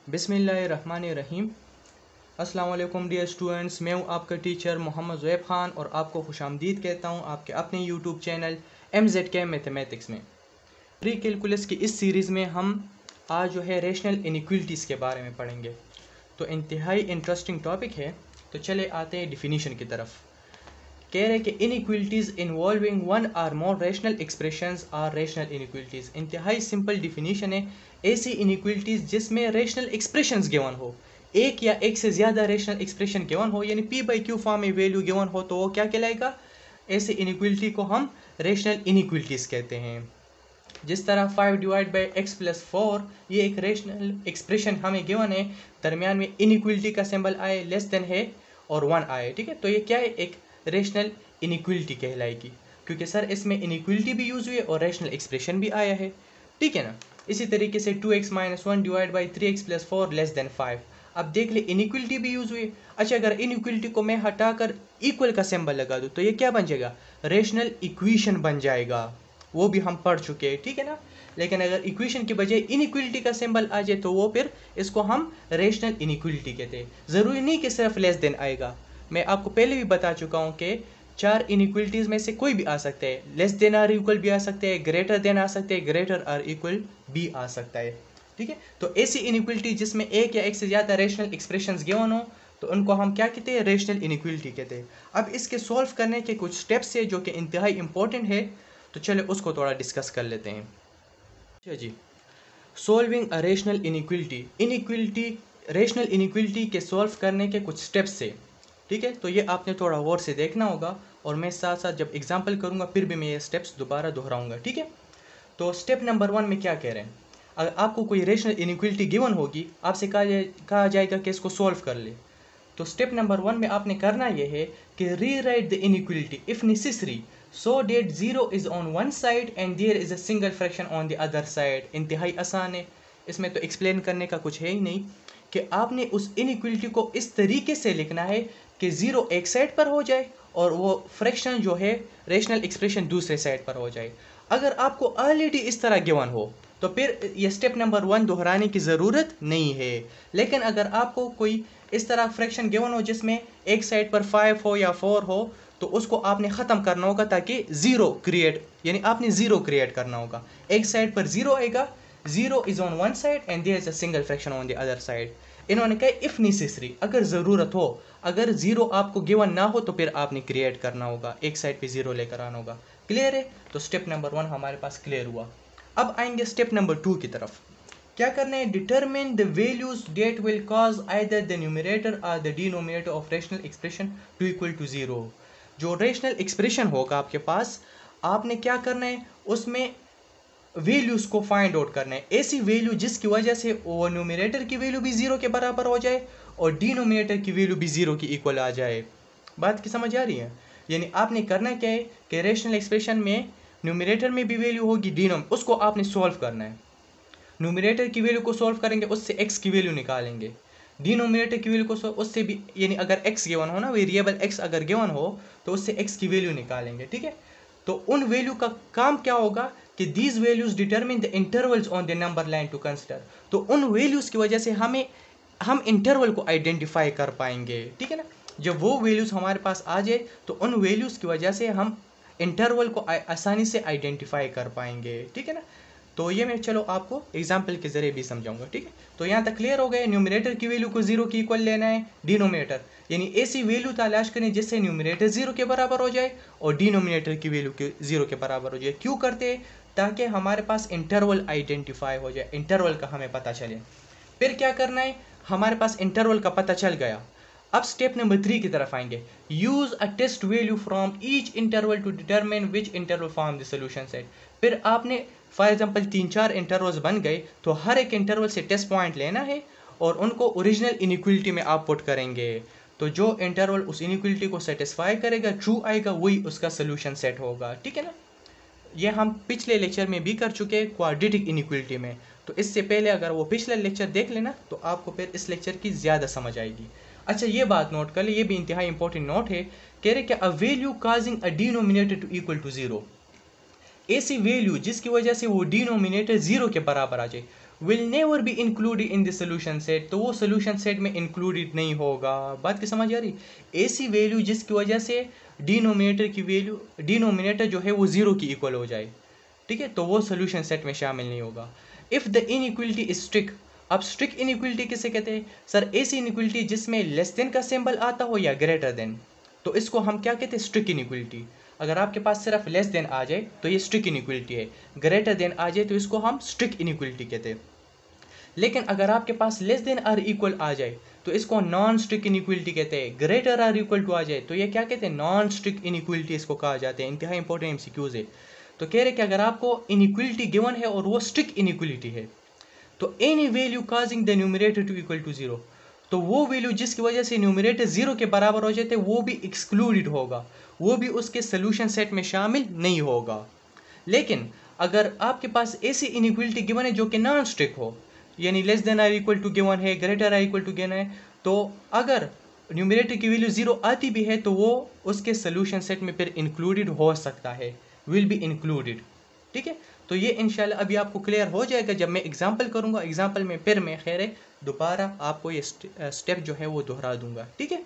बिस्मिल्लाहिर्रहमानिर्रहीम। अस्सलाम वालेकुम डियर स्टूडेंट्स, मैं हूं आपका टीचर मोहम्मद ज़ुएब ख़ान और आपको खुशामदीद कहता हूं आपके अपने यूट्यूब चैनल MZK मैथमेटिक्स में। प्री कैलकुलस की इस सीरीज़ में हम आज जो है रेशनल इनइक्वलिटीज़ के बारे में पढ़ेंगे। तो इंतहाई इंटरेस्टिंग टॉपिक है। तो चले आते हैं डिफिनीशन की तरफ। कह रहे कि inequalities involving one or more rational expressions are rational inequalities. इंतहाई सिंपल डिफिनीशन है, ऐसी इनइक्वलिटीज़ जिसमें रेशनल एक्सप्रेशंस गिवन हो, एक या एक से ज़्यादा रेशनल एक्सप्रेशन गिवन हो, यानी P/Q फॉर्म में वैल्यू गिवन हो, तो वो क्या कहलाएगा? ऐसे इनइक्वलिटी को हम रेशनल इनइक्वलिटीज़ कहते हैं। जिस तरह 5/x+4 ये एक रेशनल एक्सप्रेशन हमें गिवन है, दरमियान में इनइक्वलिटी का सिंबल आए, लेस देन है और 1 आए, ठीक है। तो ये क्या है? एक रेशनल इनइक्वलिटी कहलाएगी, क्योंकि सर इसमें इनइक्वलिटी भी यूज़ हुई है और रेशनल एक्सप्रेशन भी आया है, ठीक है ना। इसी तरीके से 2x - 1 / 3x+4 लेस देन 5। अब देख ले, इनइक्वलिटी भी यूज़ हुई। अच्छा, अगर इनइक्वलिटी को मैं हटाकर इक्वल का सिंबल लगा दूँ तो ये क्या बन जाएगा? रेशनल इक्वेशन बन जाएगा। वो भी हम पढ़ चुके हैं, ठीक है ना। लेकिन अगर इक्वेशन की बजाय इनइक्वलिटी का सिंबल आ जाए तो वो फिर इसको हम रेशनल इनइक्वलिटी कहते हैं। ज़रूरी नहीं कि सिर्फ लेस देन आएगा। मैं आपको पहले भी बता चुका हूँ कि 4 इनइक्वलिटीज़ में से कोई भी आ सकता है। लेस देन आर इक्वल भी आ सकते हैं, ग्रेटर देन आ सकते हैं, ग्रेटर आर इक्वल भी आ सकता है, ठीक है। तो ऐसी इनइक्वलिटी जिसमें एक या एक से ज़्यादा रेशनल एक्सप्रेशंस गिवन हो तो उनको हम क्या कहते हैं? रेशनल इनइक्वलिटी कहते हैं। अब इसके सॉल्व करने के कुछ स्टेप्स है जो कि इंतहाई इंपॉर्टेंट है, तो चलो उसको थोड़ा डिस्कस कर लेते हैं। अच्छा जी, solving a rational inequality rational inequality के सॉल्व करने के कुछ स्टेप्स से, ठीक है। तो ये आपने थोड़ा गौर से देखना होगा और मैं साथ साथ जब एग्जांपल करूंगा फिर भी मैं ये स्टेप्स दोबारा दोहराऊंगा, ठीक है। तो स्टेप नंबर 1 में क्या कह रहे हैं? अगर आपको कोई रेशनल इनइक्वलिटी गिवन होगी, आपसे कहा जाएगा कि इसको सॉल्व कर ले। तो स्टेप नंबर 1 में आपने करना यह है कि rewrite the inequality if necessary so that 0 is on one side and there is a single fraction on the other side. इंतहाई आसान है, इसमें तो एक्सप्लेन करने का कुछ है ही नहीं कि आपने उस इनइक्वलिटी को इस तरीके से लिखना है कि 0 एक साइड पर हो जाए और वो फ्रैक्शन जो है रेशनल एक्सप्रेशन दूसरे साइड पर हो जाए। अगर आपको ऑलरेडी इस तरह गिवन हो तो फिर ये स्टेप नंबर 1 दोहराने की ज़रूरत नहीं है। लेकिन अगर आपको कोई इस तरह फ्रैक्शन गिवन हो जिसमें एक साइड पर 5 हो या 4 हो तो उसको आपने ख़त्म करना होगा ताकि ज़ीरो क्रिएट, यानी आपने ज़ीरो क्रिएट करना होगा। एक साइड पर 0 आएगा, 0 is on one side and there is a single fraction on the other side. इन्होंने कहा इफ़ नेसेसरी, अगर ज़रूरत हो, अगर 0 आपको गिवन ना हो तो फिर आपने क्रिएट करना होगा, एक साइड पे 0 लेकर आना होगा। क्लियर है? तो स्टेप नंबर 1 हमारे पास क्लियर हुआ। अब आएंगे स्टेप नंबर 2 की तरफ। क्या करना है? Determine the values that will cause either the numerator or the denominator of rational expression to equal to 0। जो रेशनल एक्सप्रेशन होगा आपके पास, आपने क्या करना है? उसमें वैल्यूज को फाइंड आउट करना है, ऐसी वैल्यू जिसकी वजह से वो न्यूमरेटर की वैल्यू भी 0 के बराबर हो जाए और डिनोमिनेटर की वैल्यू भी 0 की इक्वल आ जाए। बात की समझ आ रही है? यानी आपने करना क्या है कि रेशनल एक्सप्रेशन में न्यूमरेटर में भी वैल्यू होगी, उसको आपने सॉल्व करना है। न्यूमरेटर की वैल्यू को सॉल्व करेंगे, उससे x की वैल्यू निकालेंगे। डिनोमिनेटर की वैल्यू को उससे भी, यानी अगर x गिवन हो ना, वेरिएबल x अगर गिवन हो तो उससे x की वैल्यू निकालेंगे, ठीक है। तो उन वैल्यू का काम क्या होगा कि these values determine the intervals on the number line to consider. तो उन वैल्यूज की वजह से हम इंटरवल को आइडेंटिफाई कर पाएंगे, ठीक है ना। जब वो वैल्यूज हमारे पास आ जाए तो उन वैल्यूज की वजह से हम इंटरवल को आसानी से आइडेंटिफाई कर पाएंगे, ठीक है ना। तो ये मैं चलो आपको एग्जाम्पल के जरिए भी समझाऊंगा, ठीक है। तो यहाँ तक क्लियर हो गए? न्यूमरेटर की वैल्यू को 0 की इक्वल लेना है, डिनोमिनेटर यानी ऐसी वैल्यू तलाश करें जिससे न्यूमरेटर 0 के बराबर हो जाए और डिनोमिनेटर की वैल्यू 0 के बराबर हो जाए। क्यों करते हैं? ताकि हमारे पास इंटरवल आइडेंटिफाई हो जाए, इंटरवल का हमें पता चले। फिर क्या करना है? हमारे पास इंटरवल का पता चल गया। अब स्टेप नंबर 3 की तरफ आएंगे। Use a test value from each interval to determine which interval form the solution set. फिर आपने फॉर एग्जांपल 3-4 इंटरवल्स बन गए तो हर एक इंटरवल से टेस्ट पॉइंट लेना है और उनको ओरिजिनल इनइक्वलिटी में आप पुट करेंगे। तो जो इंटरवल उस इनइक्वलिटी को सेटिस्फाई करेगा, ट्रू आएगा, वही उसका सोल्यूशन सेट होगा, ठीक है ना। ये हम पिछले लेक्चर में भी कर चुके हैं क्वाड्रेटिक इनइक्वलिटी में। तो इससे पहले अगर वो पिछला लेक्चर देख लेना तो आपको फिर इस लेक्चर की ज़्यादा समझ आएगी। अच्छा, ये बात नोट कर ले, ये भी इंतहाई इंपॉर्टेंट नोट है। कह रहे कि a value causing a denominator to equal to 0, ऐसी वैल्यू जिसकी वजह से वो डिनोमिनेटर 0 के बराबर आ जाए। Will never be included in the solution set, तो वो सोल्यूशन सेट में इंक्लूडेड नहीं होगा। बात की समझ आ रही? ऐसी वैल्यू जिसकी वजह से डिनोमिनेटर जो है वो ज़ीरो की इक्वल हो जाए, ठीक है, तो वो सोल्यूशन सेट में शामिल नहीं होगा। If the inequality is strict, अब स्ट्रिक्ट इनइक्वलिटी किसे कहते हैं सर? ऐसी इनइक्वलिटी जिसमें लेस देन का सिंबल आता हो या ग्रेटर देन, तो इसको हम क्या कहते हैं? Strict inequality. अगर आपके पास सिर्फ लेस देन आ जाए तो ये स्ट्रिक्ट इनइक्वलिटी है, ग्रेटर देन आ जाए तो इसको हम स्ट्रिक्ट इनइक्वलिटी कहते हैं। लेकिन अगर आपके पास लेस देन आर इक्वल आ जाए तो इसको नॉन स्ट्रिक्ट इनइक्वलिटी कहते हैं। ग्रेटर आर इक्वल टू आ जाए तो ये क्या कहते हैं? नॉन स्ट्रिक्ट इनइक्वलिटी इसको कहा जाता है। इंतहा इंपॉर्टेंट एमसीक्यूज है। तो कह रहे कि अगर आपको इनइक्वलिटी गिवन है और वो स्ट्रिक्ट इनइक्वलिटी है, तो any value causing the numerator to equal to zero, तो वो वैल्यू जिसकी वजह से न्यूमरेटर जीरो के बराबर हो जाते वो भी एक्सक्लूडेड होगा, वो भी उसके सोल्यूशन सेट में शामिल नहीं होगा। लेकिन अगर आपके पास ऐसी इनइक्वलिटी गिवन है जो कि नॉन स्ट्रिक्ट हो, यानी less than or equal to given है, greater or equal to given है, तो अगर न्यूमरेटर की वैल्यू जीरो आती भी है तो वो उसके सोल्यूशन सेट में फिर इंक्लूडेड हो सकता है, विल बी इंक्लूडेड। ठीक है, तो ये इंशाल्लाह अभी आपको क्लियर हो जाएगा जब मैं एग्जांपल करूंगा। एग्जांपल में फिर मैं खैर दोबारा आपको ये स्टेप जो है वो दोहरा दूंगा। ठीक है,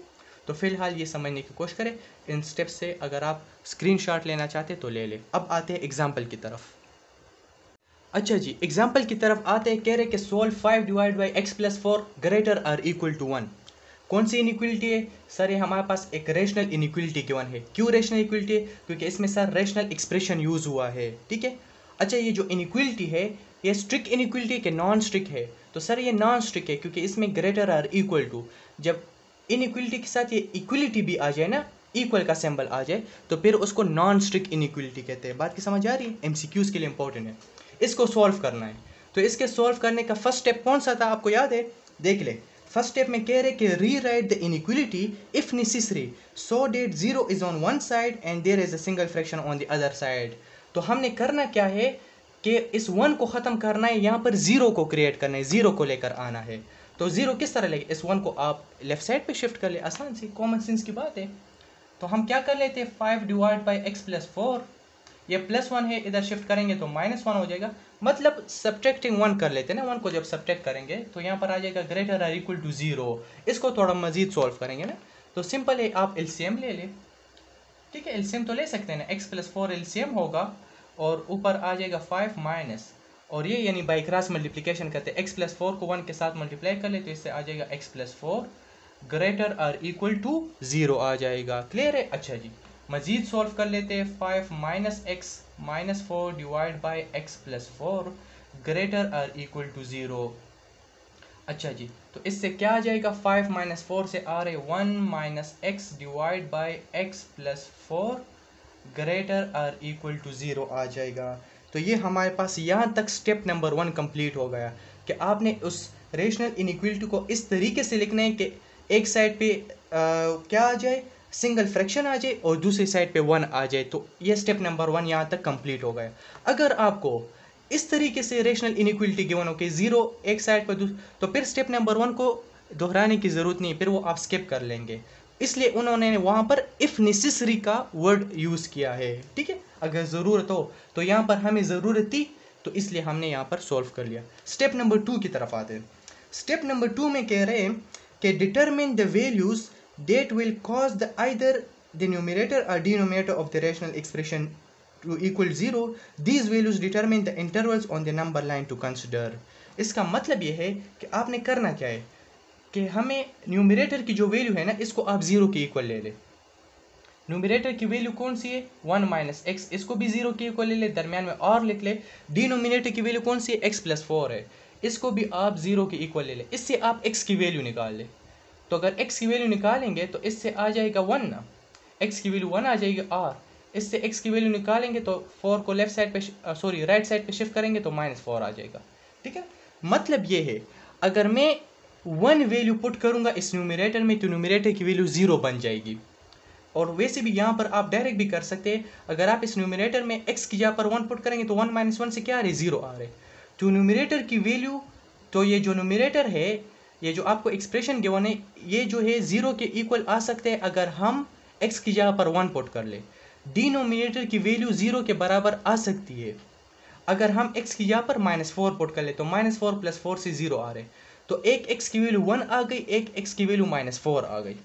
तो फिलहाल ये समझने की कोशिश करें इन स्टेप से। अगर आप स्क्रीनशॉट लेना चाहते तो ले लें। अब आते हैं एग्जांपल की तरफ। अच्छा जी, एग्जांपल की तरफ आते हैं। कह रहे कि solve 5 divide by x plus 4 greater or equal to 1। कौन सी इनइक्वलिटी है सर? ये हमारे पास एक रेशनल इनइक्वलिटी गिवन है। क्यों रेशनल इक्वलिटी है? क्योंकि इसमें सर रेशनल एक्सप्रेशन यूज हुआ है। ठीक है, अच्छा ये जो इनइक्वलिटी है ये स्ट्रिक्ट इनइक्वलिटी के नॉन स्ट्रिक्ट है? तो सर ये नॉन स्ट्रिक्ट है क्योंकि इसमें ग्रेटर आर इक्वल टू, जब इनइक्वलिटी के साथ ये इक्वलिटी भी आ जाए ना, इक्वल का सिंबल आ जाए, तो फिर उसको नॉन स्ट्रिक्ट इनइक्वलिटी कहते हैं। बात की समझ आ रही है? एमसीक्यूज के लिए इंपॉर्टेंट है, इसको सॉल्व करना है। तो इसके सॉल्व करने का फर्स्ट स्टेप कौन सा था आपको याद है? देख ले, फर्स्ट स्टेप में कह रहे कि rewrite the inequality if necessary so that zero is on one side and there is a single fraction on the other side. तो हमने करना क्या है कि इस वन को ख़त्म करना है, यहाँ पर ज़ीरो को क्रिएट करना है, ज़ीरो को लेकर आना है। तो ज़ीरो किस तरह लेंगे? इस वन को आप लेफ्ट साइड पे शिफ्ट कर ले, आसान सी कॉमन सेंस की बात है। तो हम क्या कर लेते हैं? 5 डिवाइड बाई एक्स प्लस 4, ये प्लस 1 है, इधर शिफ्ट करेंगे तो -1 हो जाएगा, मतलब सब्ट्रैक्टिंग 1 कर लेते हैं ना। 1 को जब सब्ट्रैक्ट करेंगे तो यहाँ पर आ जाएगा ग्रेटर आर इक्वल टू 0। इसको थोड़ा मजीद सॉल्व करेंगे ना, तो सिंपल है, आप एलसीएम ले ले। ठीक है, एलसीएम तो ले सकते हैं ना, x प्लस 4 एलसीएम होगा और ऊपर आ जाएगा 5 माइनस, और ये यानी बाई क्रॉस मल्टीप्लिकेशन करते हैं। x प्लस 4 को 1 के साथ मल्टीप्लाई कर ले तो इससे आ जाएगा x plus 4 greater or equal to 0 आ जाएगा। क्लियर है? अच्छा जी, मजीद सॉल्व कर लेते हैं। 5 minus x minus 4 divide by x plus 4 greater or equal to 0। अच्छा जी, तो इससे क्या आ जाएगा? 5 माइनस 4 से आ रहे 1 minus x divide by x plus 4 greater or equal to 0 आ जाएगा। तो ये हमारे पास यहाँ तक स्टेप नंबर 1 कंप्लीट हो गया कि आपने उस रेशनल इनइक्वलिटी को इस तरीके से लिखना है कि एक साइड पे क्या आ जाए? सिंगल फ्रैक्शन आ जाए और दूसरी साइड पे 1 आ जाए। तो ये स्टेप नंबर 1 यहाँ तक कंप्लीट हो गया। अगर आपको इस तरीके से रेशनल इनइक्वलिटी गिवन हो कि 0 एक साइड पर, तो फिर स्टेप नंबर 1 को दोहराने की ज़रूरत नहीं, फिर वो आप स्किप कर लेंगे। इसलिए उन्होंने वहाँ पर इफ़ नेसेसरी का वर्ड यूज़ किया है। ठीक है, अगर ज़रूरत हो, तो यहाँ पर हमें ज़रूरत थी तो इसलिए हमने यहाँ पर सॉल्व कर लिया। स्टेप नंबर 2 की तरफ आते हैं। स्टेप नंबर 2 में कह रहे हैं कि determine the values that will cause the either the numerator or denominator of the rational expression to equal 0. These values determine the intervals on the number line to consider. इसका मतलब ये है कि आपने करना क्या है कि हमें न्यूमरेटर की जो वैल्यू है ना, इसको आप 0 के इक्वल ले ले। न्यूमरेटर की वैल्यू कौन सी है? 1 माइनस एक्स, इसको भी 0 के इक्वल ले ले, दरमियान में और लिख ले। डिनोमिनेटर की वैल्यू कौन सी है? x प्लस 4 है, इसको भी आप 0 के इक्वल ले ले। इससे आप x की वैल्यू निकाल ले। तो अगर x की वैल्यू निकालेंगे तो इससे आ जाएगा 1 ना, x की वैल्यू 1 आ जाएगी, और इससे x की वैल्यू निकालेंगे तो 4 को लेफ्ट साइड पे राइट साइड पे शिफ्ट करेंगे तो -4 आ जाएगा। ठीक है, मतलब ये है अगर मैं 1 वैल्यू पुट करूँगा इस न्यूमरेटर में तो न्यूमरेटर की वैल्यू 0 बन जाएगी। और वैसे भी यहाँ पर आप डायरेक्ट भी कर सकते हैं, अगर आप इस न्यूमरेटर में x की जगह पर 1 पुट करेंगे तो 1 माइनस 1 से क्या आ रही है? 0 आ रहे। तो न्यूमरेटर की वैल्यू, तो ये जो न्यूमरेटर है, ये जो आपको एक्सप्रेशन गिवन है, ये जो है 0 के इक्वल आ सकते हैं अगर हम x की जगह पर 1 पुट कर ले। डिनोमिनेटर की वैल्यू 0 के बराबर आ सकती है अगर हम x की यहाँ पर -4 पुट कर ले तो -4 + 4 से 0 आ रहे, तो एक x की वैल्यू 1 आ गई, एक x की वैल्यू -4 आ गई।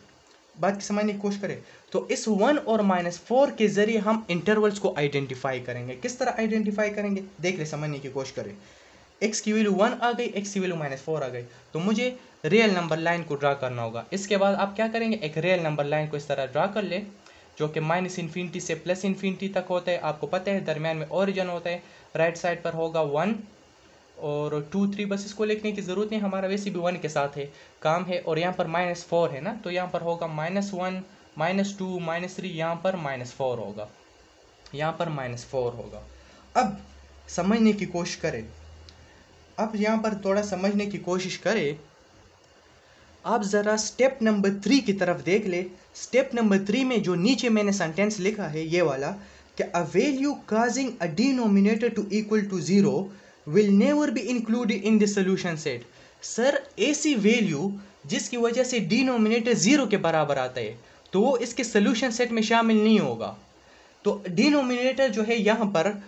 बात की समझने की कोशिश करें तो इस 1 और -4 के जरिए हम इंटरवल्स को आइडेंटिफाई करेंगे। किस तरह आइडेंटिफाई करेंगे देख ले, समझने की कोशिश करें। x की वैल्यू 1 आ गई, x की वैल्यू -4 आ गई, तो मुझे रियल नंबर लाइन को ड्रा करना होगा। इसके बाद आप क्या करेंगे, एक रियल नंबर लाइन को इस तरह ड्रा कर ले जो कि -∞ से +∞ तक होता है। आपको पता है दरमियान में ओरिजिन होता है, राइट साइड पर होगा 1 और 2 3, बस इसको लिखने की ज़रूरत नहीं, हमारा वैसे भी 1 के साथ है काम है। और यहाँ पर -4 है ना, तो यहाँ पर होगा -1 -2 -3, यहाँ पर -4 होगा, यहाँ पर -4 होगा। अब समझने की कोशिश करें, अब यहाँ पर थोड़ा समझने की कोशिश करें। आप ज़रा स्टेप नंबर 3 की तरफ देख ले। स्टेप नंबर 3 में जो नीचे मैंने सेंटेंस लिखा है ये वाला कि a value causing a denominator to equal to 0 will never be included in the solution set. Sir ऐसी वैल्यू जिसकी वजह से डिनोमिनेटर 0 के बराबर आता है तो वो इसके सॉल्यूशन सेट में शामिल नहीं होगा। तो डिनोमिनेटर जो है यहाँ पर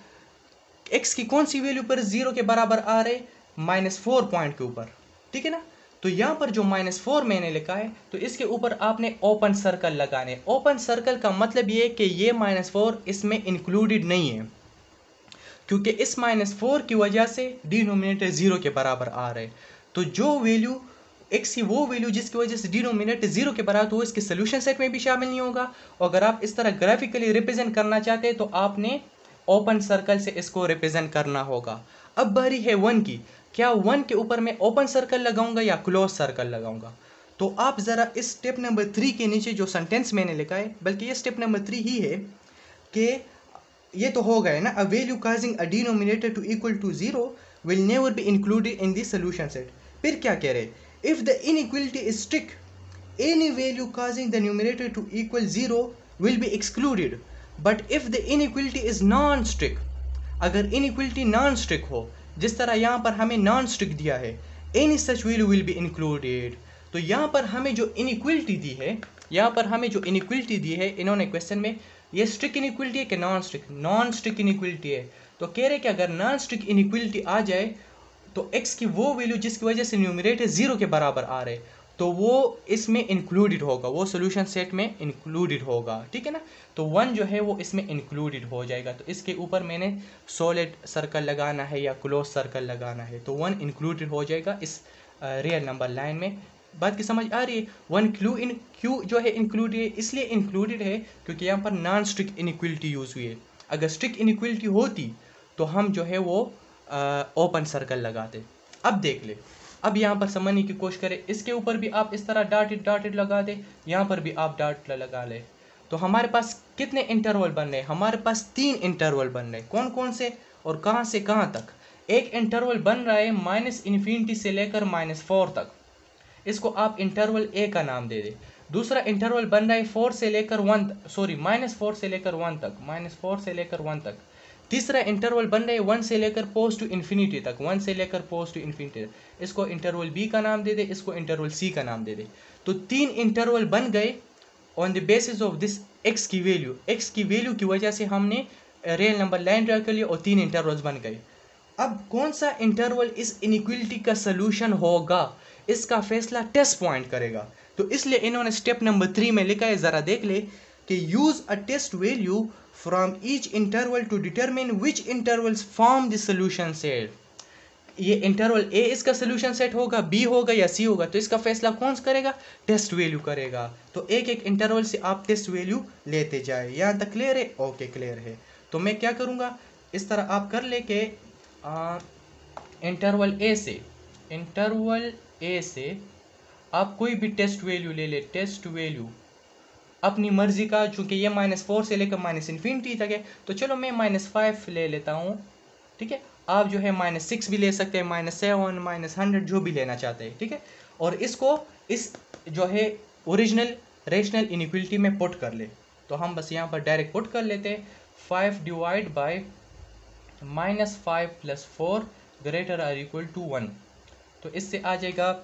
x की कौन सी वैल्यू पर 0 के बराबर आ रहे, -4 पॉइंट के ऊपर, ठीक है ना। तो यहाँ पर जो -4 मैंने लिखा है तो इसके ऊपर आपने ओपन सर्कल लगाने। ओपन सर्कल का मतलब ये है कि ये -4 इसमें इंक्लूडेड नहीं है, क्योंकि इस -4 की वजह से डिनोमिनेटर 0 के बराबर आ रहे। तो जो वैल्यू x की वो वैल्यू जिसकी वजह से डिनोमिनेटर 0 के बराबर, तो वो इसके सोल्यूशन सेट में भी शामिल नहीं होगा। और अगर आप इस तरह ग्राफिकली रिप्रेजेंट करना चाहते हैं तो आपने ओपन सर्कल से इसको रिप्रेजेंट करना होगा। अब बारी है 1 की, क्या 1 के ऊपर मैं ओपन सर्कल लगाऊंगा या क्लोज सर्कल लगाऊंगा। तो आप ज़रा इस स्टेप नंबर 3 के नीचे जो सेंटेंस मैंने लिखा है, बल्कि ये स्टेप नंबर 3 ही है कि ये तो हो गया ना, a value causing a denominator to equal to 0 will never be included in the solution set. फिर क्या कह रहे, if the inequality is strict any value causing the numerator to equal 0 will be excluded, but if the inequality is non strict, अगर inequality non strict हो, जिस तरह यहाँ पर हमें नॉन स्ट्रिक्ट दिया है, any such value will be included. तो यहाँ पर हमें जो इनइक्वालिटी दी है, यहाँ पर हमें जो इनइक्वालिटी दी है इन्होंने क्वेश्चन में, ये स्ट्रिक्ट इनइक्वालिटी है कि non strict, non strict inequality है। तो कह रहे कि अगर नॉन स्ट्रिक्ट इनइक्वालिटी आ जाए तो x की वो वैल्यू जिसकी वजह से न्यूमरेटर 0 के बराबर आ रहे तो वो इसमें इंक्लूडेड होगा, वो सॉल्यूशन सेट में इंक्लूडेड होगा, ठीक है ना। तो 1 जो है वो इसमें इंक्लूडेड हो जाएगा। तो इसके ऊपर मैंने सॉलिड सर्कल लगाना है या क्लोज सर्कल लगाना है, तो 1 इंक्लूडेड हो जाएगा इस रियल नंबर लाइन में। बात की समझ आ रही है। 1 क्यू जो है इंक्लूडेड है, इसलिए इंक्लूडेड है क्योंकि यहाँ पर नॉन स्ट्रिक्ट इनइक्वालिटी यूज़ हुई है। अगर स्ट्रिक्ट इनइक्वालिटी होती तो हम जो है वो ओपन सर्कल लगाते। अब देख ले, अब यहाँ पर समझने की कोशिश करें, इसके ऊपर भी आप इस तरह डॉटेड डॉटेड लगा दे, यहाँ पर भी आप डॉट लगा ले, तो हमारे पास कितने इंटरवल बन रहे हैं, हमारे पास 3 इंटरवल बन रहे हैं। कौन कौन से और कहाँ से कहाँ तक। एक इंटरवल बन रहा है -∞ से लेकर -4 तक, इसको आप इंटरवल ए का नाम दे दे। दूसरा इंटरवल बन रहा है -4 से लेकर 1 तक, -4 से लेकर 1 तक। तीसरा इंटरवल बन रहा है 1 से लेकर पोस्ट टू इन्फिनिटी तक, 1 से लेकर पोस्ट टू इन्फिनिटी तक, इसको इंटरवल बी का नाम दे दे, इसको इंटरवल सी का नाम दे दे। तो 3 इंटरवल बन गए on the basis of this x की वैल्यू की वजह से हमने रियल नंबर लाइन ड्रा कर लिया और 3 इंटरवल्स बन गए। अब कौन सा इंटरवल इस इनइक्वालिटी का सलूशन होगा, इसका फैसला टेस्ट पॉइंट करेगा। तो इसलिए इन्होंने स्टेप नंबर 3 में लिखा है, ज़रा देख ले कि use a test value from each interval to determine which intervals form the solution set. ये इंटरवल ए इसका सॉल्यूशन सेट होगा, बी होगा या सी होगा, तो इसका फैसला कौन करेगा, टेस्ट वैल्यू करेगा। तो एक एक इंटरवल से आप टेस्ट वैल्यू लेते जाए। यहाँ तक क्लियर है? ओके क्लियर है। तो मैं क्या करूँगा, इस तरह आप कर ले के इंटरवल ए से आप कोई भी टेस्ट वैल्यू ले ले, टेस्ट वैल्यू अपनी मर्जी का, चूंकि ये -4 से लेकर -∞ तक है, तो चलो मैं -5 ले लेता हूँ, ठीक है। आप जो है -6 भी ले सकते हैं, -7 -100 जो भी लेना चाहते हैं, ठीक है। और इसको इस जो है ओरिजिनल रेशनल इनइक्वालिटी में पुट कर ले। तो हम बस यहाँ पर डायरेक्ट पुट कर लेते हैं, 5 डिवाइड बाय -5 + 4 ग्रेटर और इक्वल टू 1। तो इससे आ जाएगा,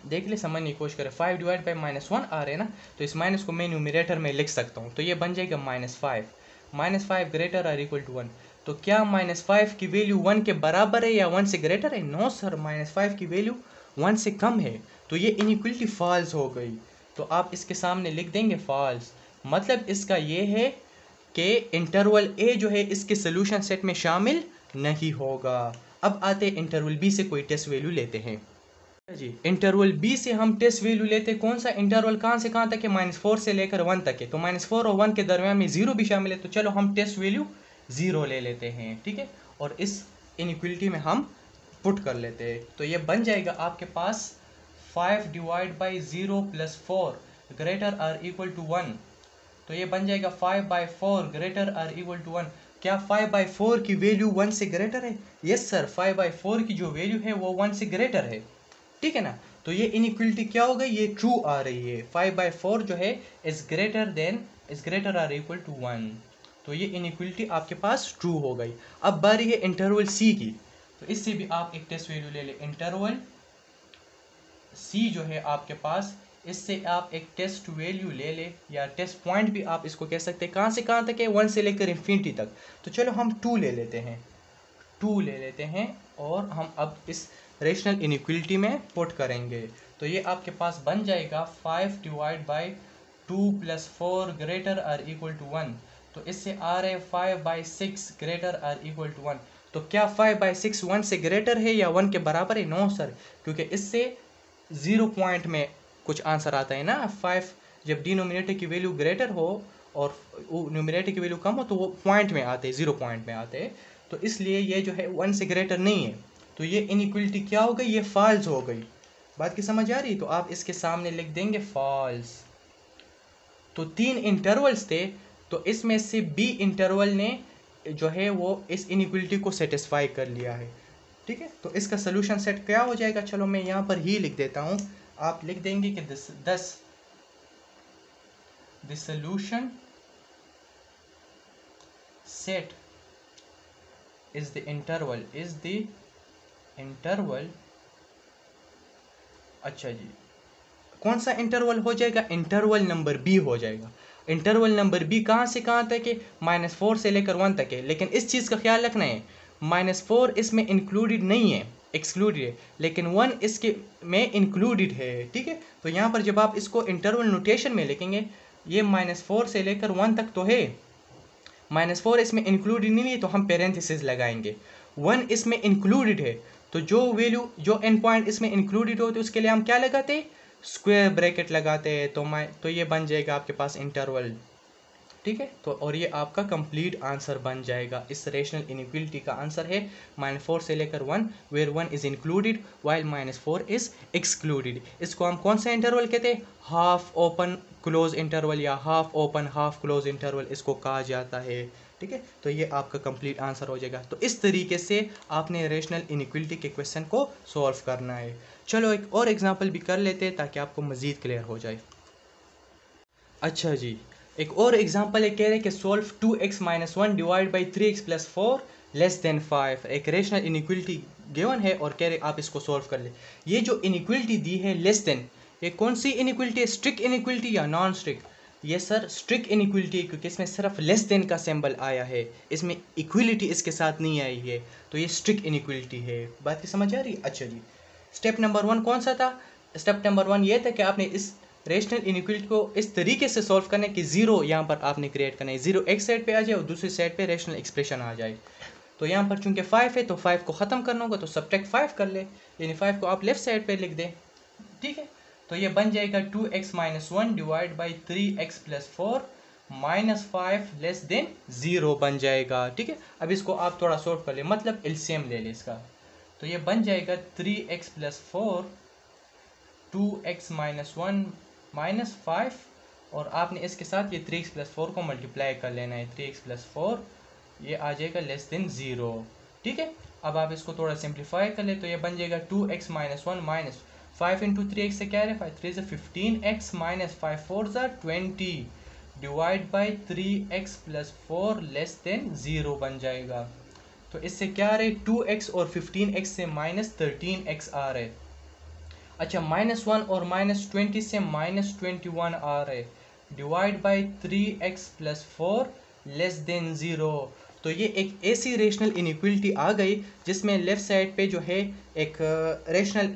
देख ले समझने की कोशिश करें, 5 डिवाइड बाई -1 आ रहे हैं ना, तो इस माइनस को मैं न्यूमरेटर में लिख सकता हूँ, तो ये बन जाएगा -5 ग्रेटर और इक्वल टू 1। तो क्या -5 की वैल्यू 1 के बराबर है या 1 से ग्रेटर है? नो सर, -5 की वैल्यू 1 से कम है, तो ये इनइक्वलिटी फॉल्स हो गई। तो आप इसके सामने लिख देंगे फॉल्स। मतलब इसका ये है कि इंटरवल ए जो है इसके सोल्यूशन सेट में शामिल नहीं होगा। अब आते हैं इंटरवल बी से कोई टेस्ट वैल्यू लेते हैं जी। इंटरवल बी से हम टेस्ट वैल्यू लेते हैं। कौन सा इंटरवल, कहाँ से कहाँ तक है? -4 से लेकर 1 तक है, तो -4 और 1 के दरमियान में 0 भी शामिल है, तो चलो हम टेस्ट वैल्यू 0 ले लेते हैं, ठीक है। और इस इनइक्वलिटी में हम पुट कर लेते हैं, तो ये बन जाएगा आपके पास 5 divide by 0 + 4 greater or equal to 1। तो ये बन जाएगा 5/4 ग्रेटर आर इक्वल टू 1। क्या 5/4 की वैल्यू 1 से ग्रेटर है? यस सर, 5/4 की जो वैल्यू है वो 1 से ग्रेटर है, ठीक है ना। तो ये इनइक्वलिटी क्या हो गई? ये ट्रू आ रही है। 5/4 जो है is greater or equal to 1। तो ये इनइक्वलिटी आपके पास ट्रू हो गई। अब बारी है इंटरवल सी की, तो इससे भी आप एक टेस्ट वैल्यू ले लें। इंटरवल सी जो है आपके पास, इससे आप एक टेस्ट वैल्यू ले ले, या टेस्ट पॉइंट भी आप इसको कह सकते हैं। कहाँ से कहाँ तक है? 1 से लेकर इन्फिनिटी तक। तो चलो हम 2 ले लेते हैं, 2 ले लेते हैं, और हम अब इस रेशनल इनइक्वलिटी में पुट करेंगे। तो ये आपके पास बन जाएगा 5 divide by 2 + 4 greater or equal to 1। तो इससे आ रहे 5/6 ग्रेटर आर इक्वल टू 1। तो क्या 5/6 1 से ग्रेटर है या 1 के बराबर है? नो सर, क्योंकि इससे 0 पॉइंट में कुछ आंसर आता है ना। 5 जब डिनोमिनेटर की वैल्यू ग्रेटर हो और न्यूमरेटर की वैल्यू कम हो तो वो पॉइंट में आते हैं, 0 पॉइंट में आते हैं। तो इसलिए ये जो है 1 से ग्रेटर नहीं है, तो ये इनइक्वलिटी क्या हो गई? ये फॉल्स हो गई। बात की समझ आ रही? तो आप इसके सामने लिख देंगे फॉल्स। तो 3 इंटरवल्स थे, तो इसमें से बी इंटरवल ने जो है वो इस इनइक्वलिटी को सेटिस्फाई कर लिया है, ठीक है। तो इसका सोल्यूशन सेट क्या हो जाएगा? चलो मैं यहाँ पर ही लिख देता हूँ। आप लिख देंगे कि this solution set is the interval अच्छा जी, कौन सा इंटरवल हो जाएगा? इंटरवल नंबर बी हो जाएगा। इंटरवल नंबर बी कहाँ से कहाँ तक है? -4 से लेकर 1 तक है। लेकिन इस चीज़ का ख्याल रखना है, -4 इसमें इंक्लूडेड नहीं है, एक्सक्लूडेड है, लेकिन 1 इसके में इंक्लूडेड है, ठीक है। तो यहाँ पर जब आप इसको इंटरवल नोटेशन में लिखेंगे, ये -4 से लेकर 1 तक तो है, -4 इसमें इंक्लूडेड नहीं है, तो हम पेरेंथेसिस लगाएंगे। 1 इसमें इंक्लूडेड है, तो जो वैल्यू, जो एंड पॉइंट इसमें इंक्लूडेड हो, तो उसके लिए हम क्या लगाते हैं? स्क्वायर ब्रैकेट लगाते हैं। तो ये बन जाएगा आपके पास इंटरवल, ठीक है। तो और ये आपका कंप्लीट आंसर बन जाएगा। इस रेशनल इनइक्वलिटी का आंसर है -4 से लेकर 1, where 1 is included while -4 is excluded. इसको हम कौन सा इंटरवल कहते हैं? हाफ ओपन क्लोज इंटरवल या half open half close interval इसको कहा जाता है, ठीक है। तो ये आपका कंप्लीट आंसर हो जाएगा। तो इस तरीके से आपने रेशनल इनइक्वलिटी के क्वेश्चन को सॉल्व करना है। चलो एक और एग्जांपल भी कर लेते हैं ताकि आपको मज़ीद क्लियर हो जाए। अच्छा जी, एक और एग्जांपल है, कह रहे हैं कि solve 2x - 1 divide by 3x + 4 < 5। एक रेशनल इनइक्वलिटी गिवन है और कह रहे आप इसको सॉल्व कर ले। ये जो इनइक्वलिटी दी है लेस देन, ये कौन सी इनइक्वलिटी है? स्ट्रिक्ट इनइक्वलिटी या नॉन स्ट्रिक्ट? ये सर स्ट्रिक्ट इनइक्वलिटी है, क्योंकि इसमें सिर्फ लेस देन का सिंबल आया है, इसमें इक्वलिटी इसके साथ नहीं आई है, तो ये स्ट्रिक्ट इनइक्वलिटी है। बात की समझ आ रही? अच्छा जी, स्टेप नंबर 1 कौन सा था? स्टेप नंबर 1 ये था कि आपने इस रेशनल इनइक्वलिटी को इस तरीके से सॉल्व करना है कि 0 यहाँ पर आपने क्रिएट करना है, 0 एक साइड पे आ जाए और दूसरी साइड पे रेशनल एक्सप्रेशन आ जाए। तो यहाँ पर चूंकि 5 है तो 5 को ख़त्म करना होगा, तो सब्ट्रैक्ट 5 कर ले, यानी 5 को आप लेफ्ट साइड पे लिख दें, ठीक है। तो ये बन जाएगा 2x - 1 डिवाइड बाई 3x + 4 -5 < 0 बन जाएगा, ठीक है। अब इसको आप थोड़ा सॉल्व कर ले, मतलब एलसीएम ले ले इसका। तो ये बन जाएगा 3x + 4 2x - 1 -5, और आपने इसके साथ ये 3x + 4 को मल्टीप्लाई कर लेना है। 3x + 4 ये आ जाएगा < 0, ठीक है। अब आप इसको थोड़ा सिंप्लीफाई कर ले, तो ये बन जाएगा 2x - 1 -5 × 3x से क्या है? 5 3 15x -5 4 20 डिवाइड बाई 3x + 4 < 0 बन जाएगा। तो इससे क्या आ रहा है? 2x और 15x से -13x आ रहे। अच्छा, -1 और -20 से -21 आ रहे, डिवाइड बाई 3x + 4 < 0। तो ये एक ऐसी रेशनल इनइक्वलिटी आ गई जिसमें लेफ़्ट साइड पे जो है एक रेशनल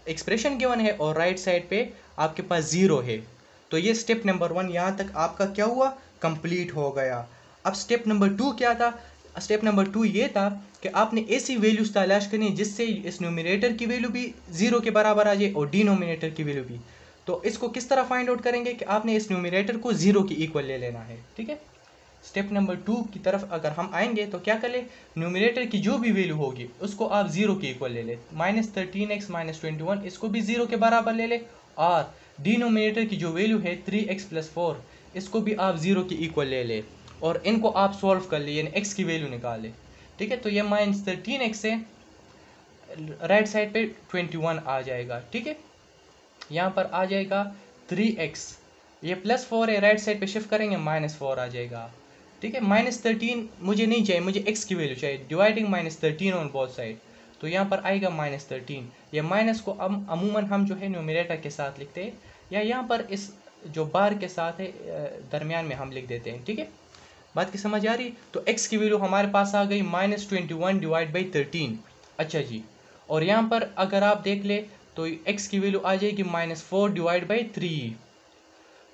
एक्सप्रेशन गिवन है और राइट साइड पे आपके पास ज़ीरो है। तो ये स्टेप नंबर 1 यहाँ तक आपका क्या हुआ, कंप्लीट हो गया। अब स्टेप नंबर 2 क्या था? स्टेप नंबर 2 ये था कि आपने ऐसी वैल्यूज तलाश करनी जिससे इस न्यूमरेटर की वैल्यू भी ज़ीरो के बराबर आ जाए और डिनोमिनेटर की वैल्यू भी। तो इसको किस तरह फाइंड आउट करेंगे कि आपने इस न्यूमरेटर को ज़ीरो की इक्वल ले लेना है। ठीक है, स्टेप नंबर 2 की तरफ अगर हम आएंगे तो क्या कर ले, न्यूमरेटर की जो भी वैल्यू होगी उसको आप ज़ीरो की इक्वल ले ले। -13x -21 इसको भी ज़ीरो के बराबर ले ले, और डिनोमिनेटर की जो वैल्यू है 3x + 4 इसको भी आप ज़ीरो की इक्वल ले ले और इनको आप सॉल्व कर ले, यानी x की वैल्यू निकाल ले। ठीक है, तो ये -13x से राइट साइड पे 21 आ जाएगा। ठीक है, यहाँ पर आ जाएगा 3x, ये +4 है, राइट साइड पे शिफ्ट करेंगे -4 आ जाएगा। ठीक है, -13 मुझे नहीं चाहिए, मुझे x की वैल्यू चाहिए, डिवाइडिंग -13 ऑन बोथ साइड, तो यहाँ पर आएगा -13। ये माइनस को अमूमन हम जो है न्यूमरेटर के साथ लिखते हैं या यहाँ पर इस जो बार के साथ है दरमियान में हम लिख देते हैं। ठीक है, बात की समझ आ रही? तो x की वैल्यू हमारे पास आ गई -21 डिवाइड बाई 13। अच्छा जी, और यहाँ पर अगर आप देख ले तो x की वैल्यू आ जाएगी -4 डिवाइड बाई 3।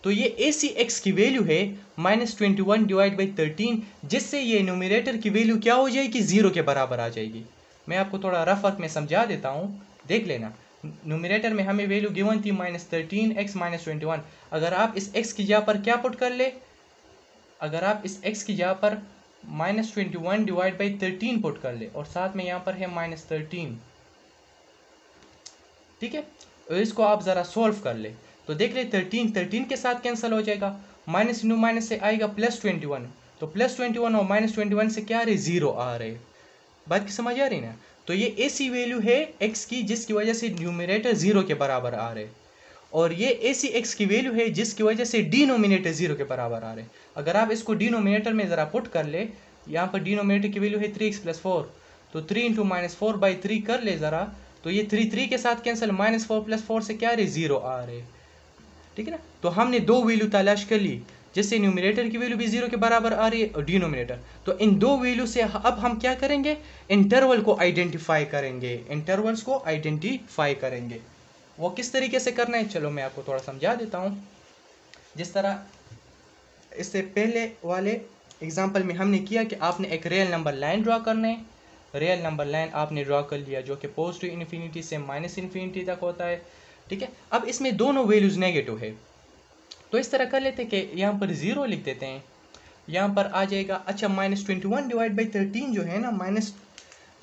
तो ये ऐसी x की वैल्यू है -21 डिवाइड बाई 13 जिससे ये न्यूमरेटर की वैल्यू क्या हो जाएगी, ज़ीरो के बराबर आ जाएगी। मैं आपको थोड़ा रफ वर्क में समझा देता हूँ, देख लेना। न्यूमरेटर में हमें वैल्यू गिवन थी -13x -21। अगर आप इस x की जगह पर क्या पुट कर ले, अगर आप इस x की जगह पर -21 डिवाइड बाई 13 पुट कर ले और साथ में यहाँ पर है -13। ठीक है, और इसको आप ज़रा सॉल्व कर ले तो देख ले 13 के साथ कैंसिल हो जाएगा, माइनस इंटू माइनस से आएगा +21, तो +21 और -21 से क्या आ रही, ज़ीरो आ रहे। बात की समझ आ रही ना? तो ये ऐसी वैल्यू है x की जिसकी वजह से न्यूमरेटर ज़ीरो के बराबर आ रहे, और ये ऐसी x की वैल्यू है जिसकी वजह से डिनोमिनेटर ज़ीरो के बराबर आ रहे। अगर आप इसको डिनोमिनेटर में ज़रा पुट कर ले, यहाँ पर डिनोमिनेटर की वैल्यू है 3x + 4, तो 3 × -4/3 कर ले ज़रा, तो ये 3 के साथ कैंसिल, -4 + 4 से क्या आ रहे, ज़ीरो आ रहे। ठीक है ना, तो हमने दो वैल्यू तलाश कर ली जिससे न्यूमरेटर की वैल्यू भी ज़ीरो के बराबर आ रही है और डिनोमिनेटर। तो इन दो वैल्यू से अब हम क्या करेंगे, इंटरवल को आइडेंटिफाई करेंगे, इंटरवल्स को आइडेंटिफाई करेंगे। वो किस तरीके से करना है, चलो मैं आपको थोड़ा समझा देता हूँ। जिस तरह इससे पहले वाले एग्जाम्पल में हमने किया कि आपने एक रियल नंबर लाइन ड्रा करना है, रियल नंबर लाइन आपने ड्रा कर लिया जो कि पॉजिटिव इन्फिनिटी से -इन्फिनिटी तक होता है। ठीक है, अब इसमें दोनों वैल्यूज़ नेगेटिव है, तो इस तरह कर लेते हैं कि यहाँ पर ज़ीरो लिख देते हैं, यहाँ पर आ जाएगा। अच्छा, -21 डिवाइड बाई 13 जो है ना, माइनस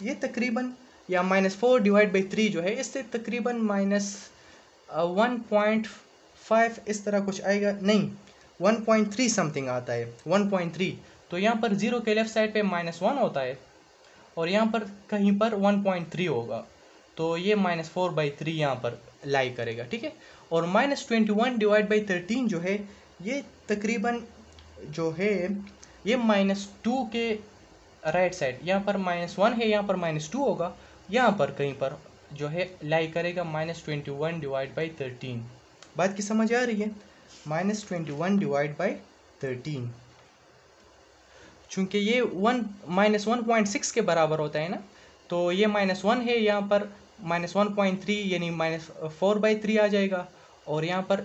ये तकरीबन, या -4 डिवाइड बाई 3 जो है, इससे तकरीबन -1.5 इस तरह कुछ आएगा, नहीं 1.3 समथिंग आता है, 1.3। तो यहाँ पर ज़ीरो के लेफ्ट साइड पे -1 होता है और यहाँ पर कहीं पर 1.3 होगा, तो ये -4/3 यहाँ पर लाई करेगा। ठीक है, और -21 डिवाइड बाई 13 जो है ये तकरीबन जो है ये -2 के राइट साइड, यहाँ पर -1 है, यहाँ पर -2 होगा, यहाँ पर कहीं पर जो है लाई करेगा -21 डिवाइड बाई 13। बात की समझ आ रही है? -21 डिवाइड बाई 13, चूँकि ये -1.6 के बराबर होता है ना, तो ये -1 है, यहाँ पर -1.3 यानी -4/3 आ जाएगा, और यहाँ पर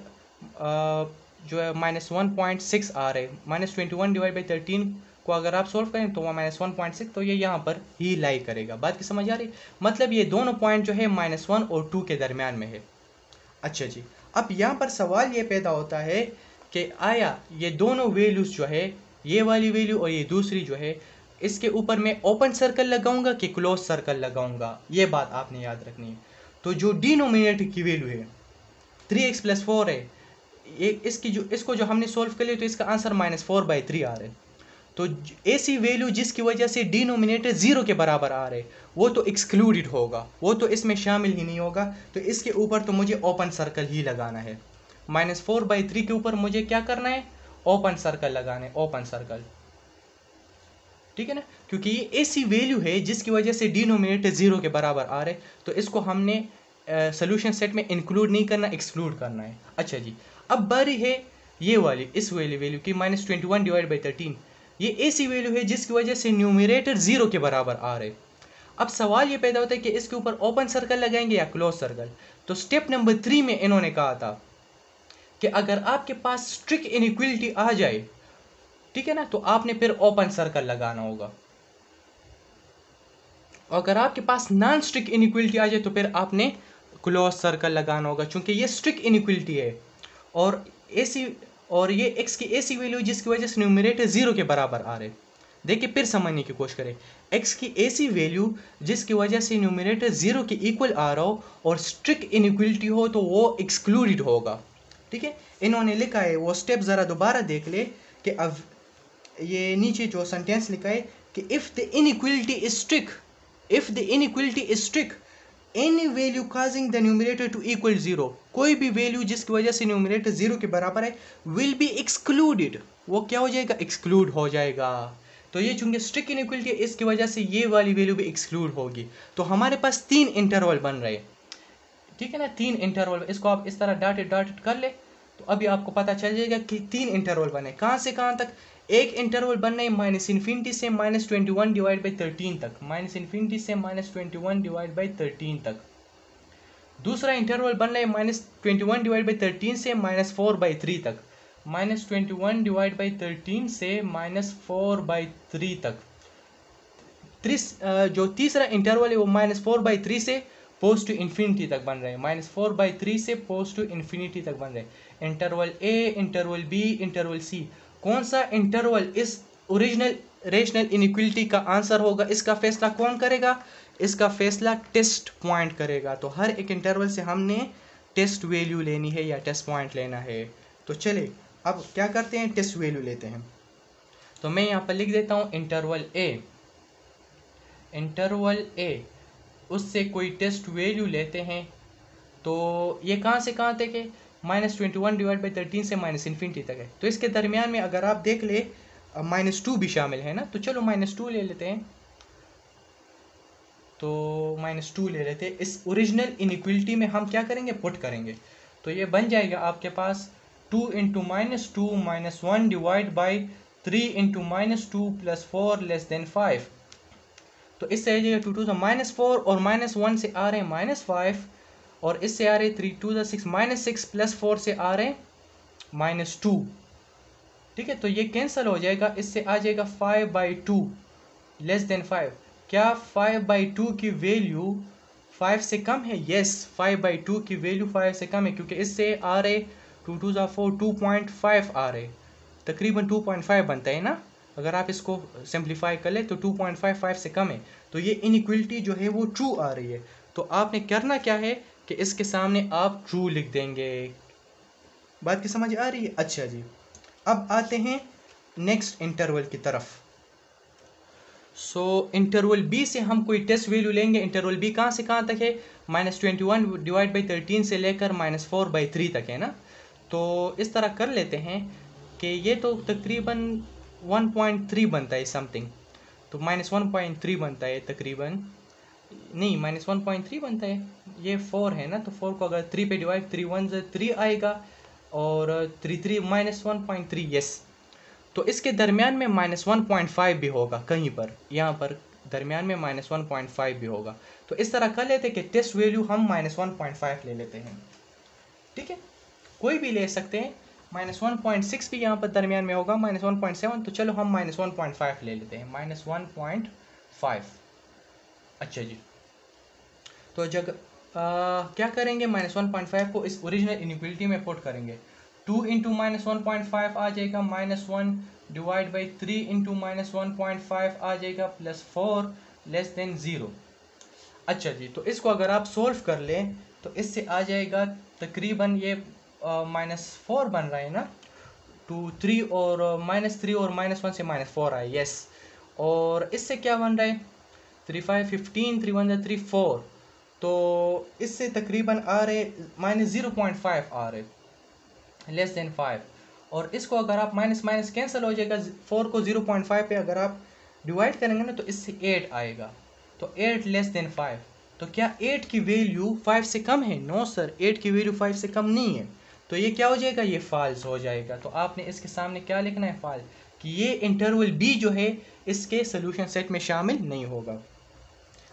जो है -1.6 आ रहे। -21 डिवाइड बाई 13 को अगर आप सॉल्व करें तो -1.6, तो ये यहाँ पर ही लाई करेगा। बात की समझ आ रही? मतलब ये दोनों पॉइंट जो है -1 और 2 के दरमियान में है। अच्छा जी, अब यहाँ पर सवाल ये पैदा होता है कि आया ये दोनों वैल्यूज़ जो है, ये वाली वैल्यू और ये दूसरी जो है, इसके ऊपर मैं ओपन सर्कल लगाऊंगा कि क्लोज सर्कल लगाऊंगा, ये बात आपने याद रखनी है। तो जो डिनोमिनेटर की वैल्यू है 3x + 4 है, ये इसको जो हमने सॉल्व कर लिया तो इसका आंसर -4/3 आ रहा है। तो ऐसी वैल्यू जिसकी वजह से डिनोमिनेटर ज़ीरो के बराबर आ रहे, वो तो एक्सक्लूडेड होगा, वो तो इसमें शामिल ही नहीं होगा। तो इसके ऊपर तो मुझे ओपन सर्कल ही लगाना है। -4/3 के ऊपर मुझे क्या करना है, ओपन सर्कल लगाना है, ओपन सर्कल। ठीक है ना, क्योंकि ये ऐसी वैल्यू है जिसकी वजह से डिनोमिनेटर ज़ीरो के बराबर आ रहे, तो इसको हमने सोल्यूशन सेट में इंक्लूड नहीं करना, एक्सक्लूड करना है। अच्छा जी, अब बारी है ये वाली, इस वाली वैल्यू की, -21 डिवाइड बाई 13। ये ऐसी वैल्यू है जिसकी वजह से न्यूमरेटर 0 के बराबर आ रहे। अब सवाल ये पैदा होता है कि इसके ऊपर ओपन सर्कल लगाएंगे या क्लोज सर्कल। तो स्टेप नंबर 3 में इन्होंने कहा था कि अगर आपके पास स्ट्रिक्ट इनइक्वालिटी आ जाए, ठीक है ना, तो आपने फिर ओपन सर्कल लगाना होगा। अगर आपके पास नॉन स्ट्रिक्ट इनइक्वालिटी आ जाए तो फिर आपने क्लोज सर्कल लगाना होगा, क्योंकि ये स्ट्रिक्ट इनइक्वालिटी है और ये x की ऐसी वैल्यू जिसकी वजह से न्यूमरेटर 0 के बराबर आ रहे। देखिए फिर समझने की कोशिश करें, x की ऐसी वैल्यू जिसकी वजह से न्यूमरेटर 0 के इक्वल आ रहा हो और स्ट्रिक्ट इनइक्वालिटी हो तो वो एक्सक्लूडेड होगा। ठीक है, इन्होंने लिखा है वो स्टेप ज़रा दोबारा देख ले कि अब ये नीचे जो सेंटेंस लिखा है कि if the inequality is strict, if the inequality is strict any value causing the numerator to equal 0, कोई भी वैल्यू जिसकी वजह से न्यूमरेटर 0 के बराबर है विल बी एक्सक्लूडेड, वो क्या हो जाएगा, एक्सक्लूड हो जाएगा। तो ये चूंकि स्ट्रिक्ट इनइक्वालिटी है इसकी वजह से ये वाली वैल्यू भी एक्सक्लूड होगी। तो हमारे पास 3 इंटरवल बन रहे हैं, ठीक है ना, 3 इंटरवल। इसको आप इस तरह डॉटेड डॉटेड कर ले तो अभी आपको पता चल जाएगा कि 3 इंटरवल बने। कहाँ से कहाँ तक? एक इंटरवल बन रहे -∞ से -21 डिवाइड बाई 13 तक, -∞ से -21 डिवाइड बाई 13 तक। दूसरा इंटरवल बन रहा है -21 डिवाइड बाई 13 से -4/3 तक, -21 डिवाइड बाई 13 से -4/3 तक। जो तीसरा इंटरवल है वो -4/3 से पोज टू इन्फिनिटी तक बन रहे हैं, -4/3 से पोज टू इन्फिनिटी तक बन रहे हैं। इंटरवल ए, इंटरवल बी, इंटरवल सी, कौन सा इंटरवल इस ओरिजिनल रेशनल इनइक्वालिटी का आंसर होगा, इसका फैसला कौन करेगा? इसका फैसला टेस्ट पॉइंट करेगा। तो हर एक इंटरवल से हमने टेस्ट वैल्यू लेनी है या टेस्ट पॉइंट लेना है। तो चले अब क्या करते हैं, टेस्ट वैल्यू लेते हैं। तो मैं यहाँ पर लिख देता हूँ इंटरवल ए, इंटरवल ए उससे कोई टेस्ट वैल्यू लेते हैं। तो ये कहाँ से कहाँ तक है, -21 डिवाइड बाई 13 से -∞ तक है। तो इसके दरमियान में अगर आप देख ले -2 भी शामिल है ना, तो चलो -2 ले लेते हैं। तो -2 ले लेते हैं। इस ओरिजिनल इनइक्वालिटी में हम क्या करेंगे, पुट करेंगे। तो ये बन जाएगा आपके पास 2 × -2 -1 डिवाइड बाई 3 × -2 + 4 < 5। तो इससे आ जाएगा 2 2 -4 और -1 से आ रहे हैं -5 और इससे आ रहे 3 2 6 -6 + 4 से आ रहे हैं -2। ठीक है, तो ये कैंसिल हो जाएगा, इससे आ जाएगा 5/2 < 5। क्या 5/2 की वैल्यू 5 से कम है? यस, 5/2 की वैल्यू 5 से कम है, क्योंकि इससे आ रहे 2 2 4 2.5 आ रहे, तकरीबन 2.5 बनता है ना। अगर आप इसको सिंप्लीफाई कर ले तो 2.55 से कम है। तो ये इनइक्वालिटी जो है वो ट्रू आ रही है। तो आपने करना क्या है कि इसके सामने आप ट्रू लिख देंगे। बात की समझ आ रही है? अच्छा जी, अब आते हैं नेक्स्ट इंटरवल की तरफ। सो इंटरवल बी से हम कोई टेस्ट वैल्यू लेंगे। इंटरवल बी कहाँ से कहाँ तक है, -21 डिवाइड बाई 13 से लेकर -4/3 तक है ना। तो इस तरह कर लेते हैं कि ये तो तकरीबन 1.3 बनता है समथिंग, तो -1.3 बनता है तकरीबन, नहीं -1.3 बनता है, ये 4 है ना, तो 4 को अगर 3 पे डिवाइड, 3 1 3 आएगा और 3 3 -1.3, यस। तो इसके दरमियान में -1.5 भी होगा कहीं पर, यहाँ पर दरमियान में -1.5 भी होगा। तो इस तरह कर लेते कि टेस्ट वैल्यू हम -1.5 ले लेते हैं। ठीक है, कोई भी ले सकते हैं, -1.6 भी यहाँ पर दरमियान में होगा, -1.7। तो चलो हम -1.5 ले लेते हैं, -1.5। अच्छा जी, तो जब क्या करेंगे, -1.5 को इस ओरिजिनल इनइक्वालिटी में पुट करेंगे। 2 × -1.5 आ जाएगा, -1 डिवाइड बाई 3 × -1.5 आ जाएगा, +4 < 0। अच्छा जी, तो इसको अगर आप सोल्व कर लें तो इससे आ जाएगा तकरीबन ये -4 बन रहा है ना, 2 3 और -3 और -1 से -4 आए, यस। और इससे क्या बन रहा है, 3 5 15, 3 1 3 4। तो इससे तकरीबन आ रहे -0.5 आ रहे, < 5। और इसको अगर आप माइनस कैंसिल हो जाएगा, 4 को 0.5 पे अगर आप डिवाइड करेंगे ना तो इससे 8 आएगा, तो 8 < 5। तो क्या 8 की वैल्यू 5 से कम है? नो सर, 8 की वैल्यू 5 से कम नहीं है। तो ये क्या हो जाएगा, ये फॉल्स हो जाएगा। तो आपने इसके सामने क्या लिखना है, फॉल्स, कि ये इंटरवल बी जो है इसके सोल्यूशन सेट में शामिल नहीं होगा।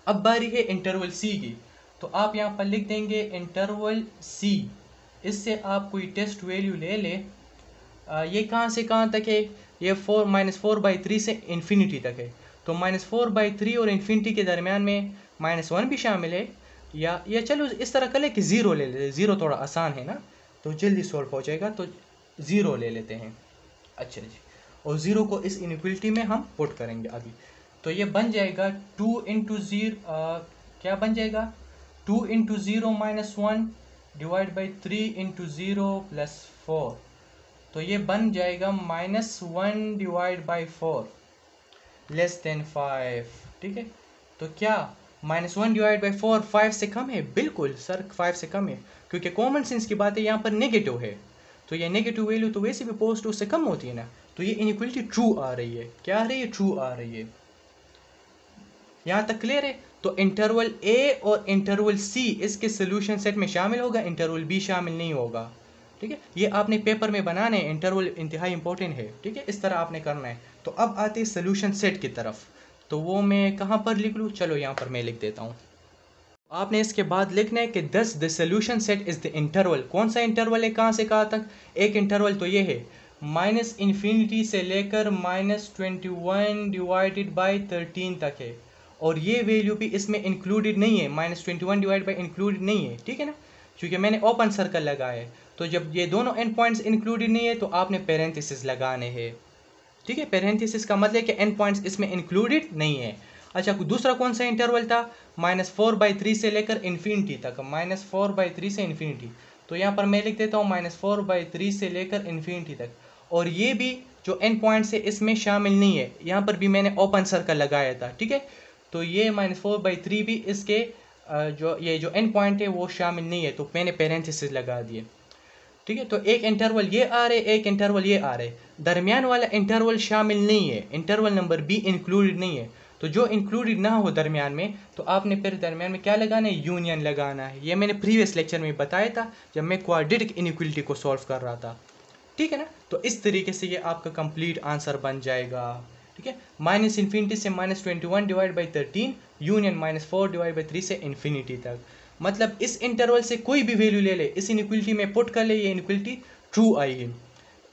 अब बारी है इंटरवल सी की, तो आप यहाँ पर लिख देंगे इंटरवल सी। इससे आप कोई टेस्ट वैल्यू ले ले, ये कहाँ से कहाँ तक है, ये -4/3 से इन्फिनिटी तक है। तो -4/3 और इन्फिनिटी के दरमियान में -1 भी शामिल है, या चलो इस तरह कर ले कि ज़ीरो ले लेते, ज़ीरो थोड़ा आसान है ना, तो जल्दी सॉल्व हो जाएगा, तो ज़ीरो ले लेते हैं। अच्छा जी, और ज़ीरो को इस इनइक्वलिटी में हम पुट करेंगे अभी। तो ये बन जाएगा 2 × 0, क्या बन जाएगा 2 × 0 - 1 /3 × 0 + 4। तो ये बन जाएगा -1 /4 < 5। ठीक है, तो क्या -1 /4 5 से कम है? बिल्कुल सर 5 से कम है, क्योंकि कॉमन सेंस की बात है, यहाँ पर नेगेटिव है, तो ये नेगेटिव वैल्यू तो वैसे भी पॉजिटिव से कम होती है ना, तो ये इनइक्वलिटी ट्रू आ रही है। क्या आ रही है? ट्रू आ रही है। यहाँ तक क्लियर है? तो इंटरवल ए और इंटरवल सी इसके सोल्यूशन सेट में शामिल होगा, इंटरवल बी शामिल नहीं होगा। ठीक है, ये आपने पेपर में बनाने हैं, इंटरवल इंतहाई इंपॉर्टेंट है। ठीक है, इस तरह आपने करना है। तो अब आते हैं सोल्यूशन सेट की तरफ, तो वो मैं कहाँ पर लिख लूँ? चलो यहाँ पर मैं लिख देता हूँ। आपने इसके बाद लिखना है कि दस the solution set is the interval. कौन सा इंटरवल है, कहाँ से कहाँ तक? एक इंटरवल तो ये है -इन्फिनिटी से लेकर -21/13 तक है, और ये वैल्यू भी इसमें इंक्लूडेड नहीं है, -21 इंक्लूडेड नहीं है। ठीक है ना, क्योंकि मैंने ओपन सर्कल लगाया है, तो जब ये दोनों एंड पॉइंट्स इंक्लूडेड नहीं है तो आपने पेरेंथेसिस लगाने हैं। ठीक है, पेरेंथेसिस का मतलब है कि एंड पॉइंट्स इसमें इंक्लूडेड नहीं है। अच्छा, दूसरा कौन सा इंटरवल था? -4/3 से लेकर इन्फिनिटी तक, -4/3 से इन्फिनिटी। तो यहाँ पर मैं लिख देता हूँ -4/3 से लेकर इन्फिनिटी तक, और ये भी जो एंड पॉइंट्स है इसमें शामिल नहीं है। यहाँ पर भी मैंने ओपन सर्कल लगाया था। ठीक है, तो ये -4/3 भी इसके जो एंड पॉइंट है वो शामिल नहीं है, तो मैंने पेरेंथेसिस लगा दिए। ठीक है, तो एक इंटरवल ये आ रहे, एक इंटरवल ये आ रहे, दरमियान वाला इंटरवल शामिल नहीं है, इंटरवल नंबर बी इंक्लूडेड नहीं है। तो जो इंक्लूडेड ना हो दरमियान में, तो आपने फिर दरमियान में क्या लगाना है? यूनियन लगाना है। ये मैंने प्रीवियस लेक्चर में बताया था जब मैं क्वाड्रेटिक इनइक्वलिटी को सॉल्व कर रहा था। ठीक है ना, तो इस तरीके से ये आपका कंप्लीट आंसर बन जाएगा। ठीक है, -इन्फिनिटी से -21/13 यूनियन -4/3 से इन्फिनिटी तक। मतलब इस इंटरवल से कोई भी वैल्यू ले ले, इस इनइक्वलिटी में पुट कर ले, ये इनइक्वलिटी ट्रू आएगी।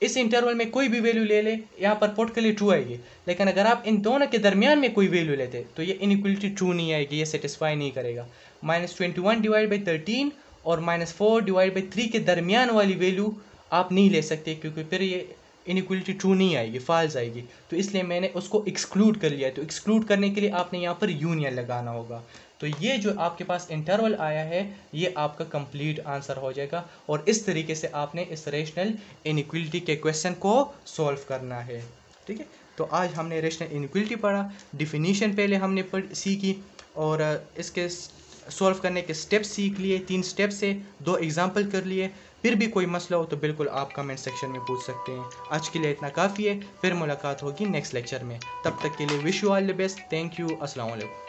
इस इंटरवल में कोई भी वैल्यू ले ले, यहाँ पर पुट कर ले, ट्रू आएगी। लेकिन अगर आप इन दोनों के दरमियान में कोई वैल्यू लेते तो ये इनइक्वलिटी ट्रू नहीं आएगी, ये सेटिस्फाई नहीं करेगा। -21/13 और -4/3 के दरमियान वाली वैल्यू आप नहीं ले सकते, क्योंकि फिर ये इनइक्वलिटी ट्रू नहीं आएगी, फॉल्स आएगी। तो इसलिए मैंने उसको एक्सक्लूड कर लिया। तो एक्सक्लूड करने के लिए आपने यहाँ पर यूनियन लगाना होगा। तो ये जो आपके पास इंटरवल आया है ये आपका कंप्लीट आंसर हो जाएगा, और इस तरीके से आपने इस रेशनल इनइक्वलिटी के क्वेश्चन को सॉल्व करना है। ठीक है, तो आज हमने रेशनल इनइक्वलिटी पढ़ा, डिफिनीशन पहले हमने सीखी, और इसके सॉल्व करने के स्टेप्स सीख लिए, 3 स्टेप से 2 एग्जाम्पल कर लिए। फिर भी कोई मसला हो तो बिल्कुल आप कमेंट सेक्शन में पूछ सकते हैं। आज के लिए इतना काफ़ी है, फिर मुलाकात होगी नेक्स्ट लेक्चर में। तब तक के लिए wish you all the best. Thank you, अस्सलाम वालेकुम।